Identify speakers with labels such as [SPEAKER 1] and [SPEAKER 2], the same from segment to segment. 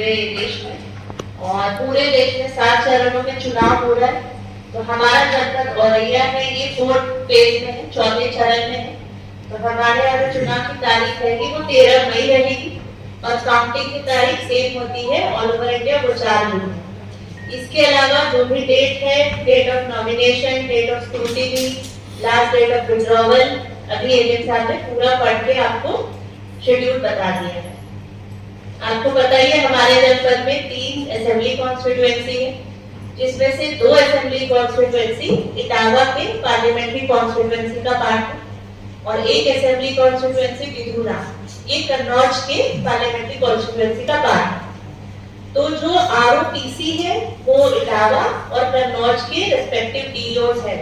[SPEAKER 1] पूरे देश में, और पूरे देश में 7 चरणों में चुनाव हो रहा है। तो हमारा जनपद औरैया है, ये 4th फेज में है, 4थे चरण में है। तो हमारे यहाँ जो चुनाव की तारीख रहेगी वो 13 मई रहेगी, और काउंटिंग की तारीख सेम होती है ऑल ओवर इंडिया, वो 4 जून है। इसके अलावा जो भी डेट है, date of nomination, date of scrutiny, last date of withdrawal, अभी एजेंट साहब ने पूरा पढ़ के आपको शेड्यूल बता दिया है। आपको पता ही है हमारे जनपद में 3 असेंबली कॉन्स्टिट्यूएंसी है, जिसमें से 2 असेंबली कॉन्स्टिट्यूएंसी इटावा के पार्लियामेंट्री कॉन्स्टिट्यूएंसी का पार्ट है, और 1 असेंबली कॉन्स्टिट्यूएंसी बिधुरा, ये कन्नौज के पार्लियामेंट्री कॉन्स्टिट्यूएंसी का पार्ट है। तो जो आरओपीसी है वो इटावा और कन्नौज के रेस्पेक्टिव डीओज है,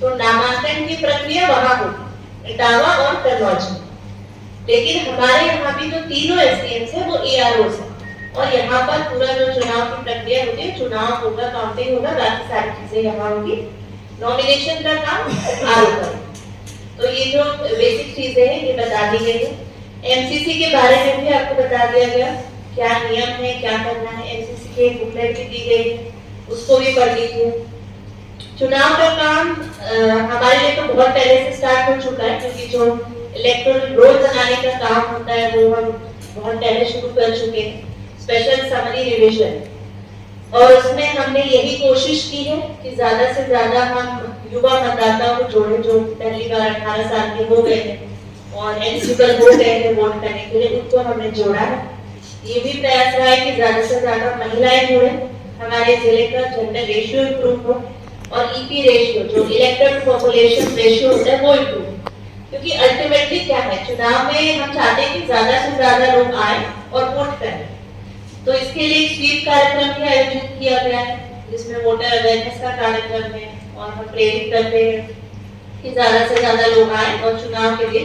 [SPEAKER 1] तो नामांकन की प्रक्रिया वहां होगी इटावा और कन्नौज में। लेकिन हमारे यहाँ भी जो तीनों एसडीएम्स है वो एआरओस है, और यहाँ पर पूरा जो चुनाव की प्रक्रिया होती है, चुनाव होगा, काउंटिंग होगा, बाकी सारी चीजें यहाँ होगी, नॉमिनेशन का काम आरओ करेगा। तो ये जो बेसिक चीजें हैं ये बता दी गई है। एमसीसी के बारे में भी आपको बता दिया गया, क्या नियम है, क्या करना है। एमसीसी की एक बुकलेट भी दी गई है, उसको भी पढ़ लीजिए। चुनाव का काम हमारे लिए तो बहुत पहले से स्टार्ट हो चुका है, क्योंकि जो इलेक्टोरल रोल बनाने का काम होता है वो हम बहुत पहले शुरू कर चुके हैं, स्पेशल समरी रिवीजन। और उसमें हमने यही कोशिश की है कि ज्यादा से ज्यादा हम युवा मतदाताओं को जोड़े, जो पहली बार 18 साल के हो गए थे और एलिजिबल हो गए थे वोट करने के लिए, उनको हमने जोड़ा है। ये भी प्रयास रहा है कि ज्यादा से ज्यादा महिलाएं जुड़े, हमारे जिले का जेंडर रेशियो इंप्रूव हो, और ईपी रेशियो जो इलेक्टेड पॉपुलेशन रेशियो होता है वो इंप्रूव। क्योंकि अल्टीमेटली क्या है, चुनाव में हम चाहते हैं कि ज्यादा से ज्यादा लोग आए और वोट करें। तो इसके लिए स्वीप कार्यक्रम भी आयोजित किया गया है, जिसमें वोटर अवेयरनेस का कार्यक्रम है, और हम प्रेरित करते हैं कि ज्यादा से ज्यादा लोग आए और चुनाव के लिए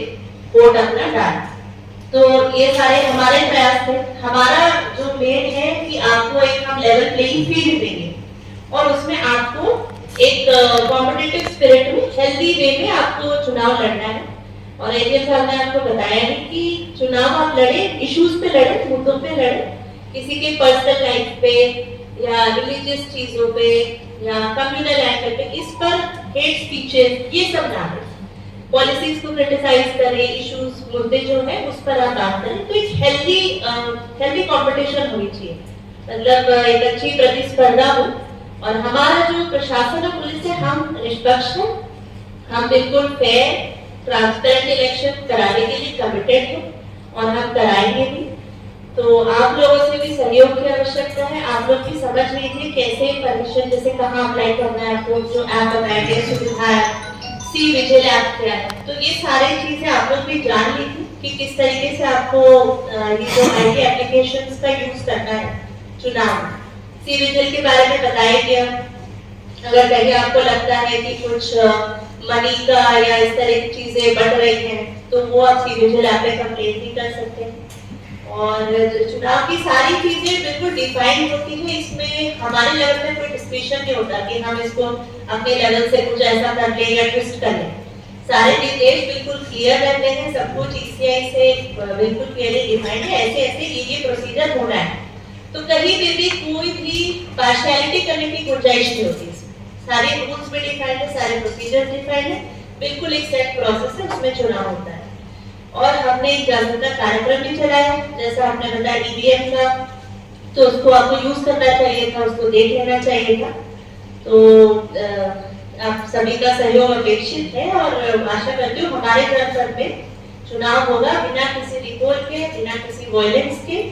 [SPEAKER 1] वोट अपना डालें। तो ये सारे हमारे प्रयास थे। हमारा जो मेन है कि आपको एक हम लेवल प्लेइंग फील्ड देंगे, और उसमें आपको एक कॉम्पिटिटिव स्पिरिट में, हेल्दी वे में आपको चुनाव लड़ना है। और एजेंट साहब ने आपको बताया है कि चुनाव आप लड़े, इश्यूज पे लड़े, मुद्दों पे लड़े, किसी के पर्सनल लाइफ पे या रिलीजियस चीजों पे या कम्युनल एंगल पे, इस पर हेट स्पीचेस ये सब ना करें, पॉलिसीज को क्रिटिसाइज करें, इश्यूज मुद्दे जो है उस पर आप बात करें। तो एक हेल्दी कंपटीशन होनी चाहिए, मतलब एक अच्छी प्रतिस्पर्धा हो। और हमारा जो प्रशासन और पुलिस है, हम निष्पक्ष हैं, हम बिल्कुल फेयर ट्रांसपेरेंट इलेक्शन कराने के लिए कमिटेड हैं, और हम कराएंगे भी। तो आप लोगों से भी सहयोग की आवश्यकता है। आप लोग भी समझ लीजिए कैसे परमिशन, जैसे कहाँ अप्लाई करना है, आपको जो ऐप बताया गया सुविधा है, सी विजिल ऐप क्या है, तो ये सारी चीजें आप लोग भी जान लीजिए कि किस तरीके से आपको ये जो आईटी एप्लीकेशंस का यूज करना है चुनाव में। सी विजिल के बारे में बताया गया, अगर कहीं आपको लगता है कि कुछ मनी का या इस तरह की चीजें बढ़ रही हैं, तो वो आप सी विजिल ऐप पे कंप्लेन भी कर सकते हैं। और चुनाव की सारी चीजें बिल्कुल डिफाइन होती है, इसमें हमारे लेवल पे कोई डिस्कशन नहीं होता कि हम इसको अपने लेवल से कुछ ऐसा कर ले या ट्विस्ट कर ले। सारे डिटेल्स बिल्कुल क्लियर रहते हैं, सब कुछ ईसीआई से बिल्कुल क्लियरली डिफाइंड है, ऐसे ऐसे ये प्रोसीजर होना है। तो कहीं भी कोई भी पार्शियलिटी करने की गुंजाइश नहीं होती, सारे रूल्स में डिफाइंड है, सारे प्रोसीजर डिफाइंड है, बिल्कुल एक सेट प्रोसेस है, उसमें चुनाव होता है। और हमने एक जागरूकता कार्यक्रम भी चलाया, जैसा आपने बताया ईवीएम का, तो उसको आपको यूज करना चाहिए था, उसको देख लेना चाहिए था। तो आप सभी का सहयोग अपेक्षित है, और आशा करती हूँ हमारे जनपद में चुनाव होगा बिना किसी रिपोर्ट के, बिना किसी वायलेंस के,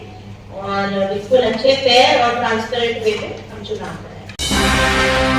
[SPEAKER 1] और बिल्कुल अच्छे फेयर और ट्रांसपेरेंट वे में हम चुनाव करें।